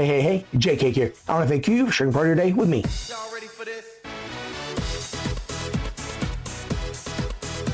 Hey, JK here. I want to thank you for sharing part of your day with me. Y'all ready for this?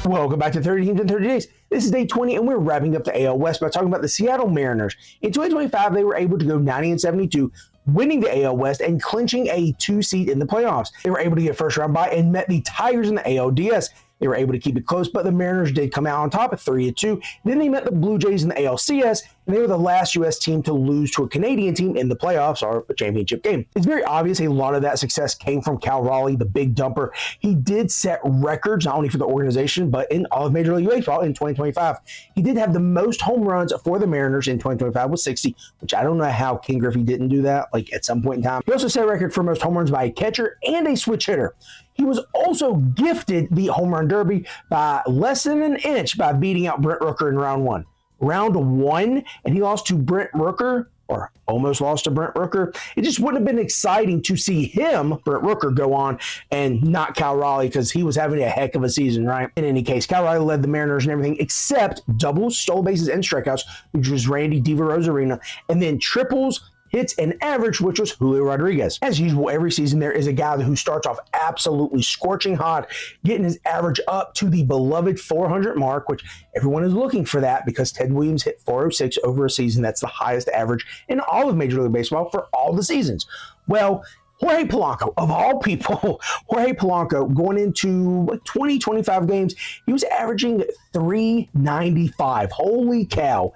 Welcome back to 30 Teams in 30 Days. This is day 20, and we're wrapping up the AL West by talking about the Seattle Mariners. In 2025, they were able to go 90-72, winning the AL West and clinching a 2 seed in the playoffs. They were able to get a first-round bye and met the Tigers in the ALDS. They were able to keep it close, but the Mariners did come out on top at 3-2. Then they met the Blue Jays in the ALCS, and they were the last U.S. team to lose to a Canadian team in the playoffs or a championship game. It's very obvious a lot of that success came from Cal Raleigh, the big dumper. He did set records, not only for the organization, but in all of Major League Baseball in 2025. He did have the most home runs for the Mariners in 2025 with 60, which I don't know how Ken Griffey didn't do that, like at some point in time. He also set a record for most home runs by a catcher and a switch hitter. He was also gifted the home run derby by less than an inch by beating out Brent Rooker in round one. Round one, and he lost to Brent Rooker, or almost lost to Brent Rooker. It just wouldn't have been exciting to see him, Brent Rooker, go on and not Cal Raleigh because he was having a heck of a season, right? In any case, Cal Raleigh led the Mariners and everything except doubles, stolen bases, and strikeouts, which was Randy Diva Rosarina, and then triples, hits, and average, which was Julio Rodriguez. As usual, every season there is a guy who starts off absolutely scorching hot, getting his average up to the beloved 400 mark, which everyone is looking for that because Ted Williams hit 406 over a season. That's the highest average in all of Major League Baseball for all the seasons. Well, Jorge Polanco, of all people, Jorge Polanco going into 20, 25 games, he was averaging 395. Holy cow.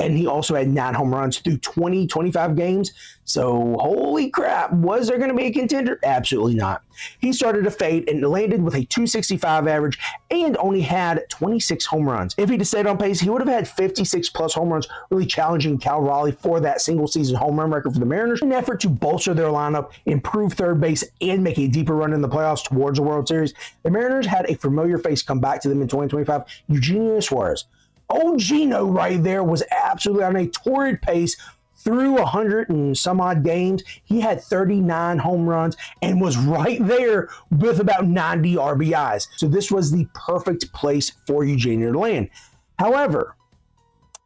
And he also had 9 home runs through 20, 25 games. So, holy crap, was there going to be a contender? Absolutely not. He started to fade and landed with a 265 average and only had 26 home runs. If he'd stayed on pace, he would have had 56 plus home runs, really challenging Cal Raleigh for that single season home run record for the Mariners in an effort to bolster their lineup, improve third base, and make a deeper run in the playoffs towards the World Series. The Mariners had a familiar face come back to them in 2025, Eugenio Suarez. Old Gino right there was absolutely on a torrid pace through 100 and some odd games. He had 39 home runs and was right there with about 90 RBIs. So this was the perfect place for Eugenio to land. However,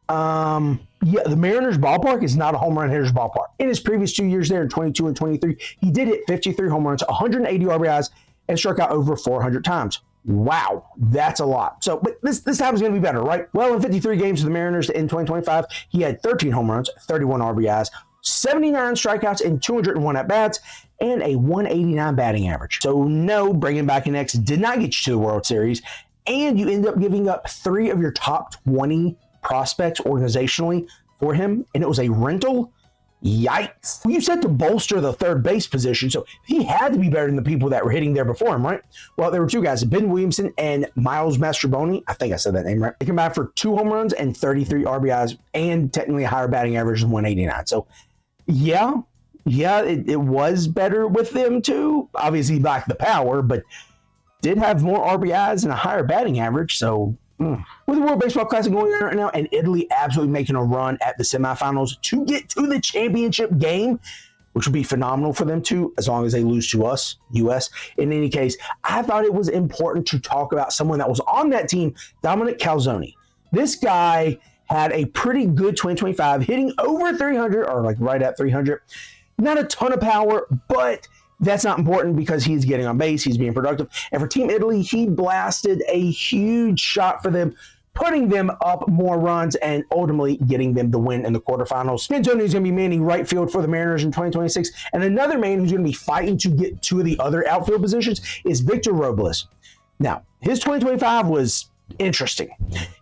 the Mariners ballpark is not a home run hitter's ballpark. In his previous 2 years there in 22 and 23, he did hit 53 home runs, 180 RBIs, and struck out over 400 times. Wow, that's a lot. So, but this time is going to be better, right? Well, in 53 games for the Mariners in 2025, he had 13 home runs, 31 RBIs, 79 strikeouts, and 201 at-bats, and a 189 batting average. So, no, bringing back an X did not get you to the World Series, and you end up giving up 3 of your top 20 prospects organizationally for him, and it was a rental. Yikes. You said to bolster the third base position, so he had to be better than the people that were hitting there before him, right? Well, there were 2 guys, Ben Williamson and Miles Mastrobuoni. I think I said that name right. They came back for 2 home runs and 33 RBIs and technically a higher batting average than 189. So, yeah, it was better with them too. Obviously, lacked the power, but did have more RBIs and a higher batting average, so... With the World Baseball Classic going on right now and Italy absolutely making a run at the semifinals to get to the championship game, which would be phenomenal for them too, as long as they lose to us, U.S. In any case, I thought it was important to talk about someone that was on that team, Dominic Calzoni. This guy had a pretty good 2025, hitting over 300 or like right at 300. Not a ton of power, but that's not important because he's getting on base, he's being productive. And for Team Italy, he blasted a huge shot for them, putting them up more runs and ultimately getting them the win in the quarterfinals. Antonio is going to be manning right field for the Mariners in 2026. And another man who's going to be fighting to get 2 of the other outfield positions is Victor Robles. Now, his 2025 was interesting.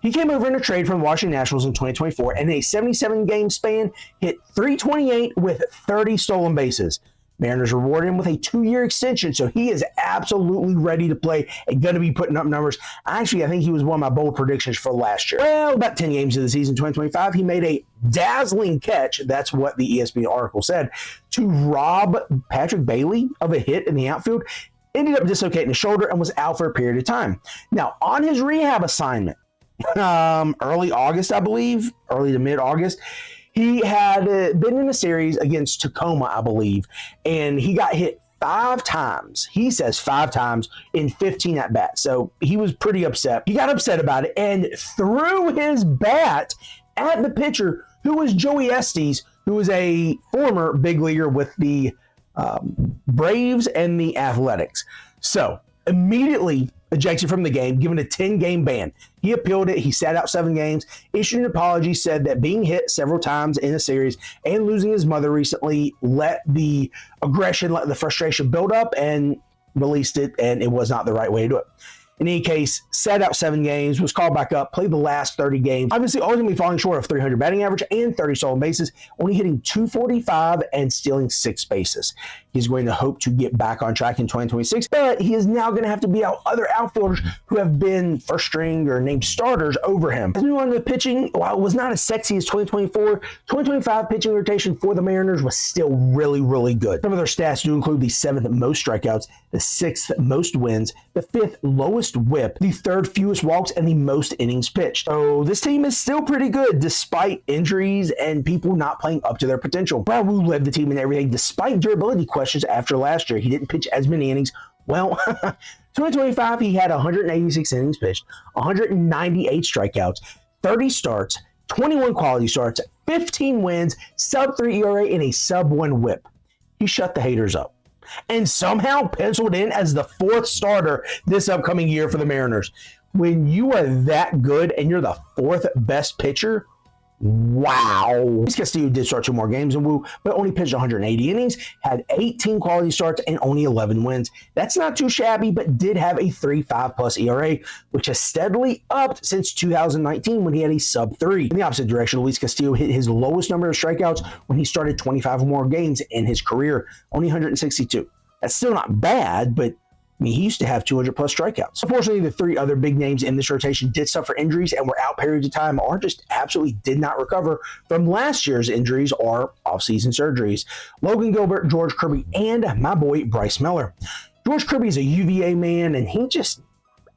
He came over in a trade from the Washington Nationals in 2024 and in a 77-game span hit .328 with 30 stolen bases. Mariners rewarded him with a 2-year extension, so he is absolutely ready to play and going to be putting up numbers. Actually, I think he was one of my bold predictions for last year. Well, about 10 games of the season, 2025, he made a dazzling catch, that's what the ESPN article said, to rob Patrick Bailey of a hit in the outfield. Ended up dislocating his shoulder and was out for a period of time. Now, on his rehab assignment, early August, I believe, early to mid-August, he had been in a series against Tacoma, I believe, and he got hit 5 times. He says 5 times in 15 at-bats. So he was pretty upset. He got upset about it and threw his bat at the pitcher, who was Joey Estes, who was a former big leaguer with the Braves and the Athletics. So immediately ejected from the game, given a 10-game ban. He appealed it. He sat out 7 games, issued an apology, said that being hit several times in a series and losing his mother recently let the aggression, let the frustration build up, and released it, and it was not the right way to do it. In any case, sat out 7 games, was called back up, played the last 30 games. Obviously, ultimately falling short of 300 batting average and 30 stolen bases, only hitting 245 and stealing 6 bases. He's going to hope to get back on track in 2026, but he is now going to have to beat out other outfielders who have been first string or named starters over him. As we move on to the pitching, while it was not as sexy as 2024, 2025 pitching rotation for the Mariners was still really, really good. Some of their stats do include the 7th most strikeouts, the 6th most wins, the 5th lowest whip, the 3rd fewest walks, and the most innings pitched. So this team is still pretty good despite injuries and people not playing up to their potential. Brad Wu led the team in everything despite durability questions after last year. He didn't pitch as many innings. Well, 2025, he had 186 innings pitched, 198 strikeouts, 30 starts, 21 quality starts, 15 wins, sub-3 ERA, and a sub-1 whip. He shut the haters up and somehow penciled in as the 4th starter this upcoming year for the Mariners. When you are that good and you're the 4th best pitcher, wow. Luis Castillo did start 2 more games in Wu, but only pitched 180 innings, had 18 quality starts, and only 11 wins. That's not too shabby, but did have a 3.5 plus ERA, which has steadily upped since 2019 when he had a sub-3. In the opposite direction, Luis Castillo hit his lowest number of strikeouts when he started 25 or more games in his career, only 162. That's still not bad, but he used to have 200 plus strikeouts. Unfortunately, the 3 other big names in this rotation did suffer injuries and were out periods of time or just absolutely did not recover from last year's injuries or offseason surgeries. Logan Gilbert, George Kirby, and my boy Bryce Miller. George Kirby is a UVA man, and he just,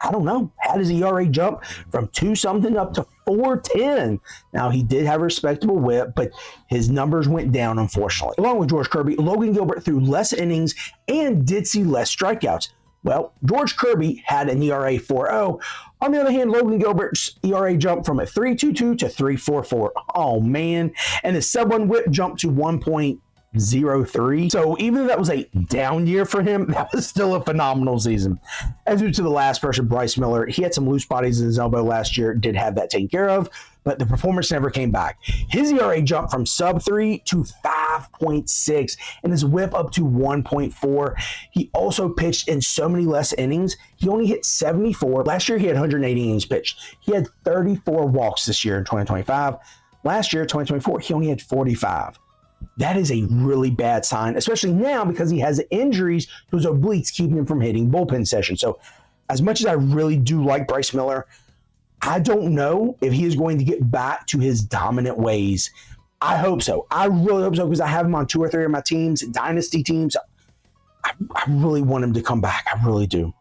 I don't know, had his ERA jump from 2-something up to 4.10. Now, he did have a respectable whip, but his numbers went down, unfortunately. Along with George Kirby, Logan Gilbert threw less innings and did see less strikeouts. Well, George Kirby had an ERA 4.0. On the other hand, Logan Gilbert's ERA jumped from a 3.22 to 3.44. Oh, man. And his sub-1 whip jumped to 1.03. So even though that was a down year for him, that was still a phenomenal season. As we to the last person, Bryce Miller, he had some loose bodies in his elbow last year, did have that taken care of, but the performance never came back. His ERA jumped from sub-3 to 5.6 and his whip up to 1.4. He also pitched in so many less innings. He only hit 74. Last year, he had 180 innings pitched. He had 34 walks this year in 2025. Last year, 2024, he only had 45. That is a really bad sign, especially now because he has injuries to his obliques keeping him from hitting bullpen sessions. So as much as I really do like Bryce Miller, I don't know if he is going to get back to his dominant ways. I hope so. I really hope so because I have him on 2 or 3 of my teams, dynasty teams. I really want him to come back. I really do.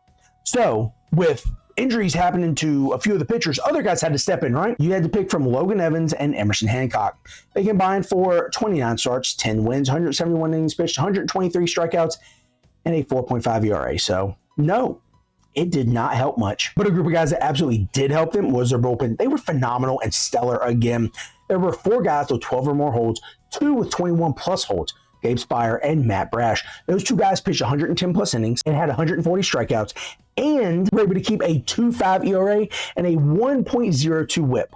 So with injuries happening to a few of the pitchers, other guys had to step in, right? You had to pick from Logan Evans and Emerson Hancock. They combined for 29 starts, 10 wins, 171 innings pitched, 123 strikeouts, and a 4.5 ERA. So no, it did not help much. But a group of guys that absolutely did help them was their bullpen. They were phenomenal and stellar again. There were 4 guys with 12 or more holds, 2 with 21 plus holds, Gabe Spire and Matt Brash. Those 2 guys pitched 110 plus innings and had 140 strikeouts and were able to keep a 2.5 ERA and a 1.02 whip.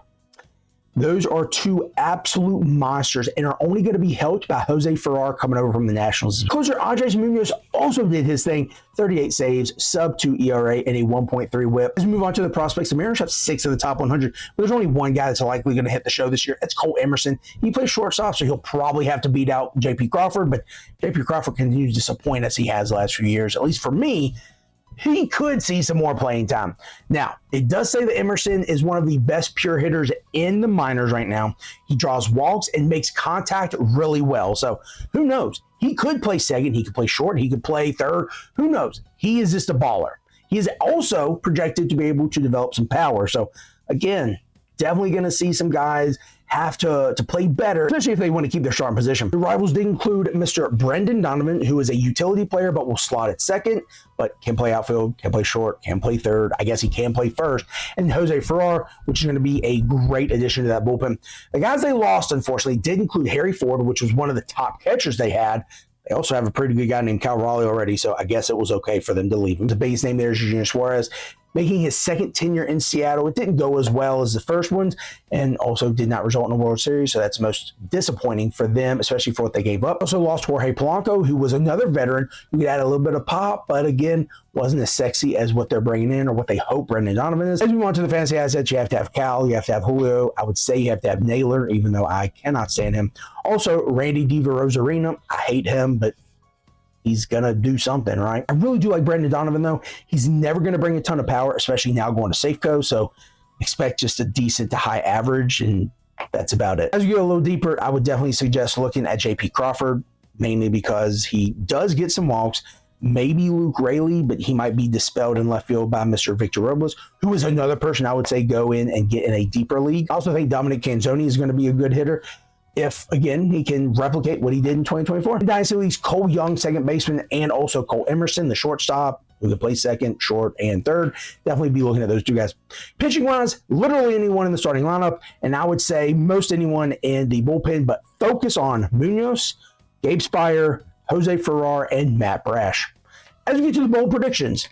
Those are 2 absolute monsters and are only going to be helped by Jose Ferrer coming over from the Nationals. Closer Andres Munoz also did his thing, 38 saves, sub-2 ERA, and a 1.3 whip. As we move on to the prospects, the Mariners have 6 of the top 100, but there's only one guy that's likely going to hit the show this year. That's Cole Emerson. He plays shortstop, so he'll probably have to beat out J.P. Crawford, but J.P. Crawford continues to disappoint as he has the last few years, at least for me. He could see some more playing time. Now, it does say that Emerson is one of the best pure hitters in the minors right now. He draws walks and makes contact really well. So who knows? He could play second. He could play short. He could play third. Who knows? He is just a baller. He is also projected to be able to develop some power. So again, definitely going to see some guys have to play better, especially if they want to keep their starting position. The rivals did include Mr. Brendan Donovan, who is a utility player but will slot at second, but can play outfield, can play short, can play third. I guess he can play first. And Jose Ferrer, which is going to be a great addition to that bullpen. The guys they lost, unfortunately, did include Harry Ford, which was one of the top catchers they had. They also have a pretty good guy named Cal Raleigh already, so I guess it was okay for them to leave him. The base name there is Eugenio Suarez, making his second tenure in Seattle. It didn't go as well as the first ones and also did not result in a World Series, so that's most disappointing for them, especially for what they gave up. Also lost Jorge Polanco, who was another veteran who could add a little bit of pop, but again, wasn't as sexy as what they're bringing in or what they hope Brendan Donovan is. As we move on to the fantasy assets, you have to have Cal, you have to have Julio. I would say you have to have Naylor, even though I cannot stand him. Also, Randy DeRozarena. I hate him, but he's going to do something, right? I really do like Brendan Donovan, though. He's never going to bring a ton of power, especially now going to Safeco. So expect just a decent to high average, and that's about it. As we go a little deeper, I would definitely suggest looking at J.P. Crawford, mainly because he does get some walks. Maybe Luke Raley, but he might be dispelled in left field by Mr. Victor Robles, who is another person I would say go in and get in a deeper league. I also think Dominic Canzoni is going to be a good hitter if, again, he can replicate what he did in 2024. In Dynasty Leagues, Cole Young, second baseman, and also Cole Emerson, the shortstop, who can play second, short, and third. Definitely be looking at those two guys. Pitching-wise, literally anyone in the starting lineup, and I would say most anyone in the bullpen, but focus on Munoz, Gabe Spire, Jose Ferrer, and Matt Brash. As we get to the bold predictions,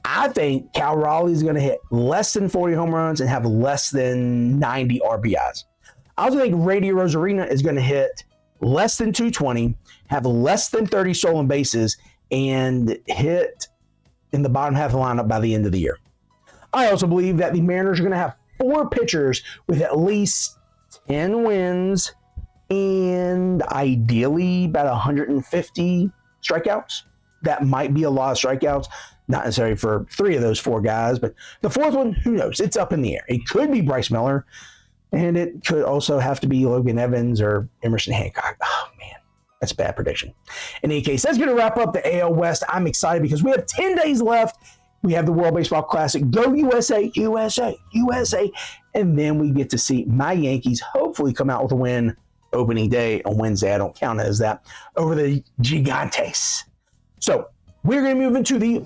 I think Cal Raleigh is going to hit less than 40 home runs and have less than 90 RBIs. I also think Randy Rosarina is going to hit less than 220, have less than 30 stolen bases, and hit in the bottom half of the lineup by the end of the year. I also believe that the Mariners are going to have 4 pitchers with at least 10 wins and ideally about 150 strikeouts. That might be a lot of strikeouts, not necessarily for 3 of those 4 guys, but the 4th one, who knows? It's up in the air. It could be Bryce Miller. And it could also have to be Logan Evans or Emerson Hancock. Oh, man, that's a bad prediction. In any case, that's going to wrap up the AL West. I'm excited because we have 10 days left. We have the World Baseball Classic. Go USA, USA, USA. And then we get to see my Yankees hopefully come out with a win opening day on Wednesday. I don't count it as that. Over the Gigantes. So we're going to move into the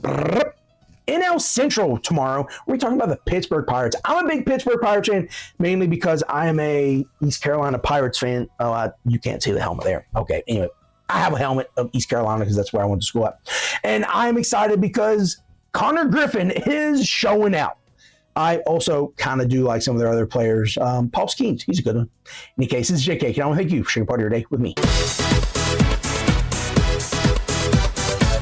NL Central tomorrow. We're talking about the Pittsburgh Pirates. I'm a big Pittsburgh Pirates fan, mainly because I am a East Carolina Pirates fan. Oh, you can't see the helmet there. Okay, anyway, I have a helmet of East Carolina because that's where I went to school at. And I'm excited because Connor Griffin is showing out. I also kind of do like some of their other players. Paul Skeens, he's a good one. In any case, this is JK. Can I want to thank you for sharing part of your day with me.